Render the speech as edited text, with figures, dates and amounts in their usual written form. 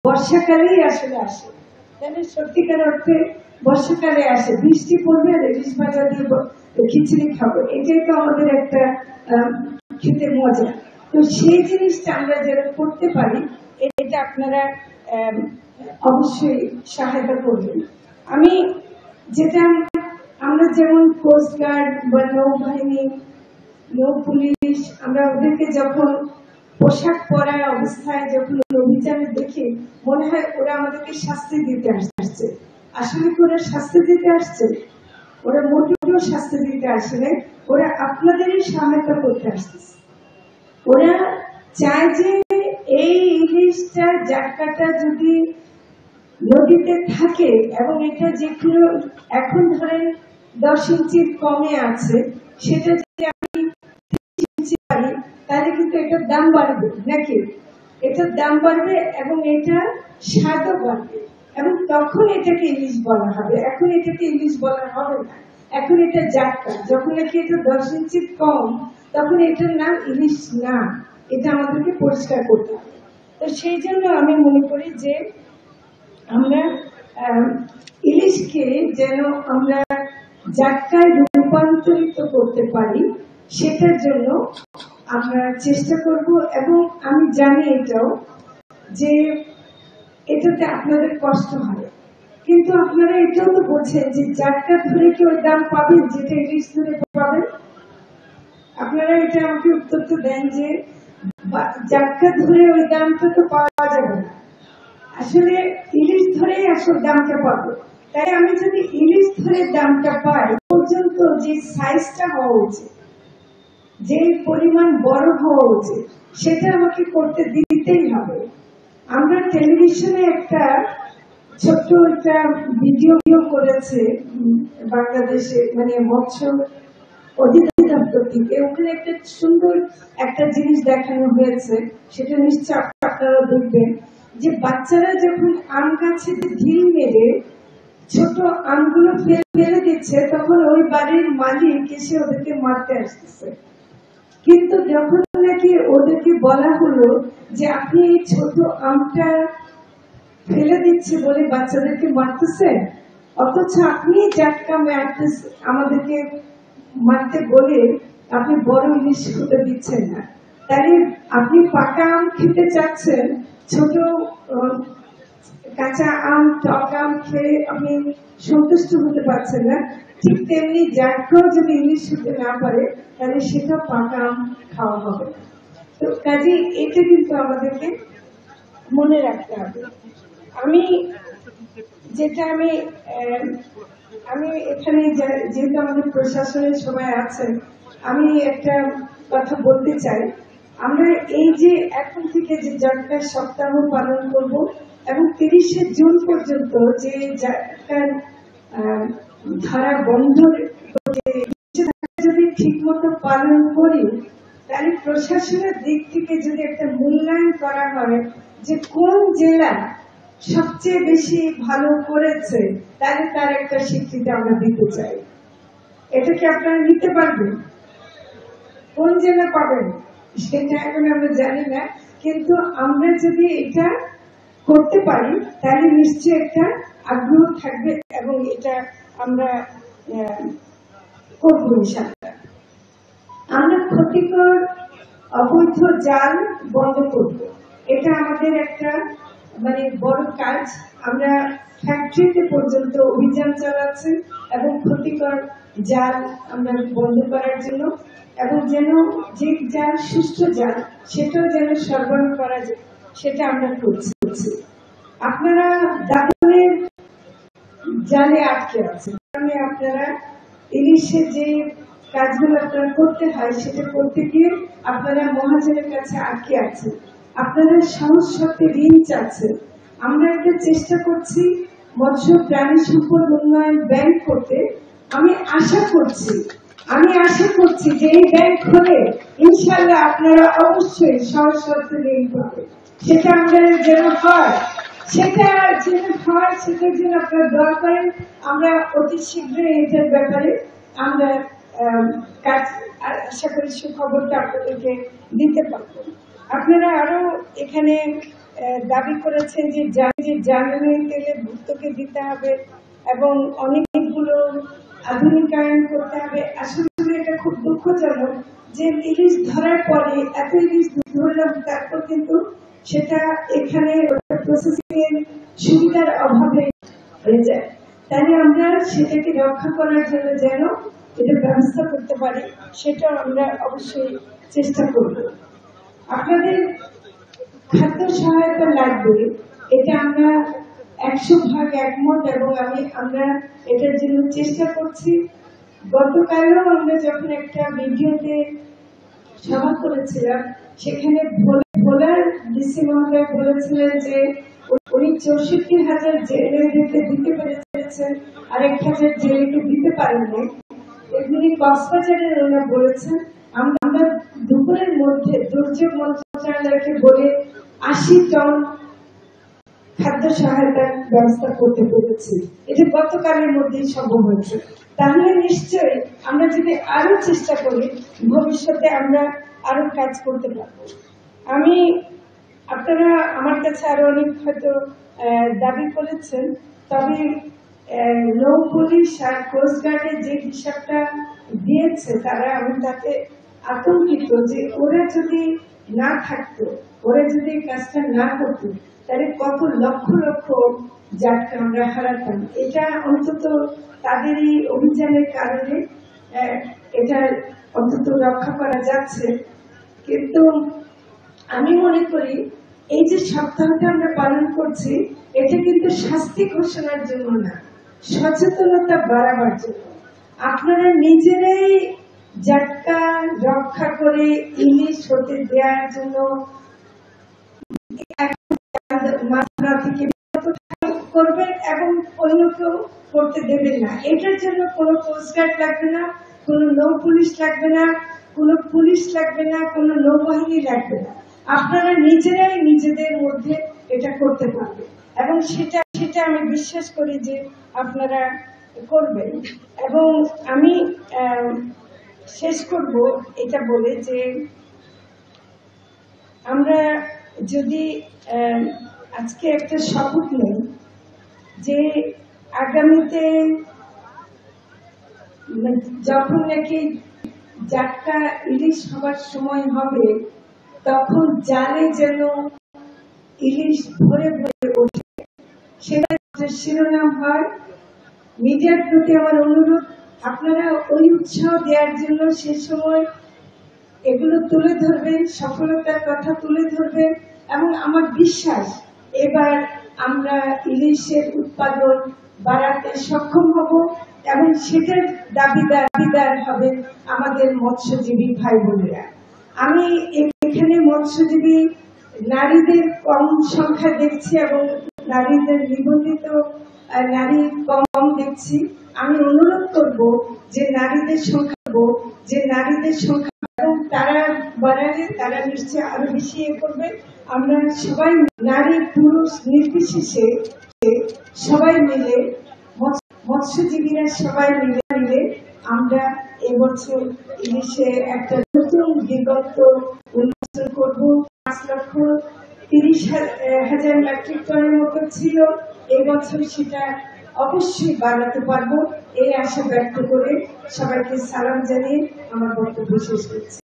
বর্ষাকালেই আসলে আসে, তাহলে সত্যিকার অর্থে বর্ষাকালে আসে, বৃষ্টি পড়বে আর ইলিশ ভাজা দিয়ে খিচুড়ি খাবো, এটাই তো আমাদের একটা খেতে মজা। তো সেই জিনিসটা আমরা যারা করতে পারি, এটা আপনারা অবশ্যই সহায়তা করবেন। আমি যেটা, আমরা যেমন কোস্টগার্ড বা নৌবাহিনী, নৌ পুলিশ, আমরা ওদেরকে যখন পোশাক পরা অবস্থায় যখন অভিযানে দেখি, মনে হয় ওরা আমাদেরকে শাস্তি দিতে আসছে। আসলে কি ওরা শাস্তি দিতে আসছে? ওরা মোটেও শাস্তি দিতে আসলে, ওরা আপনাদেরই সহায়তা করতে আসতেছে। ওরা চায় যে এই ইলিশটা, জাটকাটা যদি নদীতে থাকে এবং এটা যেগুলো এখন ধরেন 10 ইঞ্চির কমে আছে, সেটা যদি আমি 30 ইঞ্চি পারি, তাহলে কিন্তু এটার দাম বাড়বে নাকি? এটার দাম বাড়বে এবং এটা স্বাদও বাড়বে, এবং তখন এটাকে ইলিশ বলা হবে। এখন এটাকে ইলিশ বলা হবে না, এখন এটা জাটকা। যখন নাকি এটা 10 ইঞ্চির কম, তখন এটার নাম ইলিশ না। এটা আমাদেরকে পরিষ্কার করতে হবে। তো সেই জন্য আমি মনে করি যে আমরা ইলিশকে যেন আমরা জাটকায় রূপান্তরিত করতে পারি, সেটার জন্য আমরা চেষ্টা করব। এবং আমি জানি এটাও যে এটাতে আপনাদের কষ্ট হয়, কিন্তু আপনারা এটাও তো বলছেন যে জাটকা ধরে কি ওই দাম পাবেন যেটা ইলিশ ধরে পাবেন? আপনারা এটা আমাকে উত্তর তো দেন যে জাটকা ধরে ওই দামটা তো পাওয়া যাবে না, আসলে ইলিশ ধরেই আসল দামটা পাবো। তাই আমি যদি ইলিশ ধরে দামটা পাই, পর্যন্ত যে সাইজটা হওয়া উচিত, যে পরিমাণ বড় হওয়া উচিত, সেটা আমাকে করতে দিতেই হবে। আমরা টেলিভিশনে একটা ছোট্ট একটা ভিডিও করেছে বাংলাদেশে, মানে মৎস্য অধিদপ্তর থেকে, ওখানে একটা সুন্দর একটা জিনিস দেখানো হয়েছে, সেটা নিশ্চয় আপনারা দেখবেন, যে বাচ্চারা যখন আম গাছে ঢিল মেরে ছোট আমগুলো ফেলে দিচ্ছে, তখন ওই বাড়ির মালিক এসে ওদেরকে মারতে আসতেছে। কিন্তু যখন নাকি ওদেরকে বলা হলো যে আপনি এই ছোট আমটা ফেলে দিচ্ছে বলে বাচ্চাদেরকে মারতেছেন, অথচ আপনি জাটকা আমাদেরকে মারতে বলে আপনি বড় ইলিশ হতে দিচ্ছেন না, তাহলে আপনি পাকা আম খেতে চাচ্ছেন, ছোট কাঁচা আম, টক আম খেয়ে আপনি সন্তুষ্ট হতে পারছেন না। ঠিক তেমনি জাটকাও যদি ইলিশ হতে না পারে, তাহলে সেটা পাকা আম খাওয়া হবে না। তো কাজে এটা কিন্তু আমাদেরকে মনে রাখতে হবে। আমি যেটা আমি এখানে যেহেতু আমাদের প্রশাসনের সবাই আছেন, আমি একটা কথা বলতে চাই। আমরা এই যে এখন থেকে যে জাটকার সপ্তাহ পালন করব, এবং 30শে জুন পর্যন্ত যে জাটকার ধারা বন্ধ যদি ঠিক মতো পালন করি, তাহলে প্রশাসনের দিক থেকে যদি একটা মূল্যায়ন করা হয় যে কোন জেলা সবচেয়ে বেশি ভালো করেছে, তাহলে তার একটা স্বীকৃতি আমরা দিতে চাই। এটা কি আপনারা নিতে পারবেন? কোন জেলা পাবেন সেটা এখন আমরা জানি না, কিন্তু আমরা যদি এটা করতে পারি, তাহলে নিশ্চয়ই একটা আগ্রহ থাকবে, এবং এটা আমরা করবো ইনশাআল্লাহ। আমরা ক্ষতিকর অবৈধ জাল বন্ধ করব, এটা আমাদের একটা মানে বড় কাজ। আমরা ফ্যাক্টরিতে পর্যন্ত অভিযান চালাচ্ছি, এবং ক্ষতিকর জাল আমরা বন্ধ করার জন্য, এবং যেন যে জাল সুষ্ঠু জাল, সেটাও যেন সরবরাহ করা যায়, সেটা আমরা করছি। আপনারা দাদনের জালে আটকে আছেন, আপনারা ইলিশের যে কাজগুলো আপনারা করতে হয়, সেটা করতে গিয়ে আপনারা মহাজনের কাছে আটকে আছেন, আপনারা সমস্যাতে ঋণ চাচ্ছেন। আমরা একটা চেষ্টা করছি মৎস্য প্রাণী সম্পদ উন্নয়ন ব্যাংক করতে। আমি আশা করছি যে এই ব্যাংক হলে ইনশাআল্লাহ আপনারা অবশ্যই সহজ শর্তে ঋণ পাবেন। সেটা আমাদের যেন হয়, সেটার জন্য আপনারা দোয়া করেন। আমরা অতি শীঘ্রই এটার ব্যাপারে আমরা কাজ, আশা করি সুখবরটা আপনাদেরকে দিতে পারবো। আপনারা আরো এখানে দাবি করেছেন যে জ্বালানি তেলে ভর্তুকি দিতে হবে এবং অনেকগুলো আধুনিকায়ন করতে হবে। আসলে এটা খুব দুঃখজনক যে ইলিশ ধরার পরে এত ইলিশ ধরলাম, তারপর কিন্তু সেটা এখানে প্রসেসিং এর সুবিধার অভাবে হয়ে যায়। তাই আমরা সেটাকে রক্ষা করার জন্য যেন এটা ব্যবস্থা করতে পারি, সেটা আমরা অবশ্যই চেষ্টা করব। আপনাদের খাদ্য সহায়তা লাগবে, এটা আমরা 100% একমত এবং আমরা এটার জন্য চেষ্টা করছি। গতকালও আমরা যখন একটা ভিডিওতে সভা করেছিলাম, সেখানে ভোলার ডিসি মহোদয় বলেছিলেন যে উনি 64,000 জেলেদেরকে দিতে পেরেছেন, আর 1,000 জেলেকে দিতে পারেননি। এমনি কক্সবাজারের ওনারা বলেছেন আমরা দুপুরের মধ্যে দুর্যোগ মন্ত্রণালয়কে বলে 80 টন খাদ্য সহায়তার ব্যবস্থা করতে পেরেছি। এটা গতকালের মধ্যেই সম্ভব হয়েছে। তাহলে নিশ্চয়ই আমরা যদি আরো চেষ্টা করি, ভবিষ্যতে আমরা আরো কাজ করতে পারবো। আপনারা আমার কাছে আরো অনেক হয়তো দাবি করেছেন, তবে নৌ পুলিশ আর কোস্টগার্ডের যে হিসাবটা দিয়েছে তারা, আমি তাতে আতঙ্কিত যে ওরা যদি না থাকতো, ওরা যদি কাজটা না করতো, তাহলে কত লক্ষ লক্ষ যাত্রা আমরা হারাতাম। এটা অন্তত তাদের এই অভিযানের কারণে এটা অন্তত রক্ষা করা যাচ্ছে। কিন্তু আমি মনে করি এই যে সপ্তাহটা আমরা পালন করছি, এটা কিন্তু শাস্তি ঘোষণার জন্য না, সচেতনতা বাড়াবার জন্য। আপনারা নিজেরাই জাটকা রক্ষা করে ইলিশ হতে দেওয়ার জন্য মাত্রা থেকে করবেন এবং অন্যকেও করতে দেবেন না। এটার জন্য কোনো কোস্টগার্ড লাগবে না, কোনো নৌ পুলিশ লাগবে না, কোনো পুলিশ লাগবে না, কোনো নৌবাহিনী লাগবে না। আপনারা নিজেরাই নিজেদের মধ্যে এটা করতে পারবেন এবং সেটা আমি বিশ্বাস করি যে আপনারা করবেন। এবং আমি শেষ করব এটা বলে যে আমরা যদি আজকে একটা শপথ নেই যে আগামীতে যখন নাকি জাটকা ইলিশ হবার সময় হবে, তখন জালে যেন ইলিশ ভরে ভরে ওঠে, সেটা শিরোনাম হয়। মিডিয়ার প্রতি আমার অনুরোধ, আপনারা ওই উৎসাহ দেওয়ার জন্য সে সময় এগুলো তুলে ধরবেন, সফলতার কথা তুলে ধরবেন। এবং আমার বিশ্বাস এবার আমরা ইলিশের উৎপাদন বাড়াতে সক্ষম হব এবং সেটার দাবিদার হবেন আমাদের মৎস্যজীবী ভাই বোনেরা। আমি এখানে মৎস্যজীবী নারীদের কম সংখ্যা দেখছি এবং নারীদের নিবন্ধিত নারী কম দেখছি। আমি অনুরোধ করব যে নারীদের সংখ্যা এবং তারা বাড়ালে তারা নিশ্চয় আরো বেশি করবে। আমরা সবাই নারী পুরুষ নির্বিশেষে সবাই মিলে, মৎস্যজীবীরা সবাই মিলে আমরা এবছর ইলিশে একটা নতুন দিগন্ত উন্মোচন করব। 5,30,000 মেট্রিক টনের মতো ছিল, এবছর সেটা অবশ্যই বাড়াতে পারবো, এই আশা ব্যক্ত করে সবাইকে সালাম জানিয়ে আমার বক্তব্য শেষ করছি।